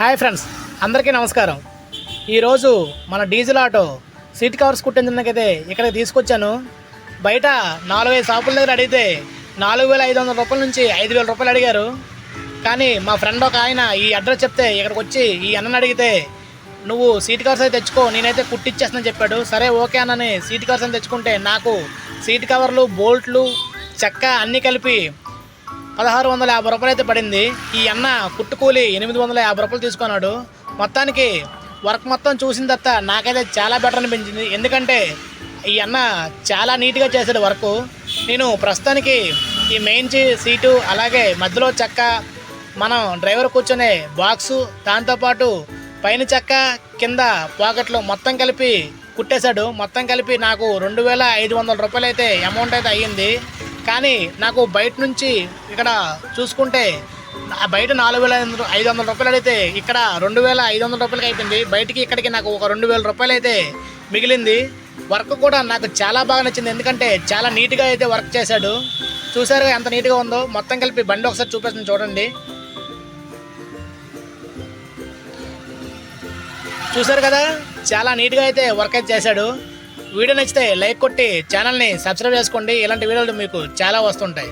Hi friends, అందరికీ నమస్కారం. ఈరోజు మన డీజిల్ ఆటో సీట్ కవర్స్ కుట్టించడానికైతే ఇక్కడికి తీసుకొచ్చాను. బయట 4-5 షాపుల దగ్గర అడిగితే 4,500 రూపాయల నుంచి 5,000 రూపాయలు అడిగారు. కానీ మా ఫ్రెండ్ ఒక ఆయన ఈ అడ్రస్ చెప్తే ఇక్కడికి వచ్చి ఈ అన్నని అడిగితే నువ్వు సీట్ కవర్స్ అయితే తెచ్చుకో, నేనైతే కుట్టిచ్చేస్తానని చెప్పాడు. సరే ఓకే అన్నని సీట్ కవర్స్ అని తెచ్చుకుంటే నాకు సీట్ కవర్లు, బోల్ట్లు, చెక్క అన్నీ కలిపి 1,650 రూపాయలు అయితే పడింది. ఈ అన్న కుట్టుకూలి 850 రూపాయలు తీసుకున్నాడు. మొత్తానికి వర్క్ మొత్తం చూసిన తర్వాత నాకైతే చాలా బెటర్ అనిపించింది. ఎందుకంటే ఈ అన్న చాలా నీట్గా చేశాడు వర్క్. నేను ప్రస్తుతానికి ఈ మెయిన్ సీటు, అలాగే మధ్యలో చెక్క, మనం డ్రైవర్ కూర్చొనే బాక్సు, దాంతోపాటు పైన చెక్క, కింద పాకెట్లు మొత్తం కలిపి కుట్టేశాడు. మొత్తం కలిపి నాకు 2,500 రూపాయలు అయితే అమౌంట్ అయితే అయ్యింది. కానీ నాకు బయట నుంచి ఇక్కడ చూసుకుంటే బయట 4,500 రూపాయలు అయితే ఇక్కడ 2,500 రూపాయలకి అయిపోయింది. బయటికి ఇక్కడికి నాకు ఒక 2,000 రూపాయలు అయితే మిగిలింది. వర్క్ కూడా నాకు చాలా బాగా నచ్చింది, ఎందుకంటే చాలా నీట్గా అయితే వర్క్ చేశాడు. చూసారుగా ఎంత నీట్గా ఉందో. మొత్తం కలిపి బండి ఒకసారి చూపిస్తుంది చూడండి. చూసారు కదా, చాలా నీట్గా అయితే వర్క్ అయితే చేశాడు. వీడియో నచ్చితే లైక్ కొట్టి ఛానల్ని సబ్స్క్రైబ్ చేసుకోండి. ఇలాంటి వీడియోలు మీకు చాలా వస్తుంటాయి.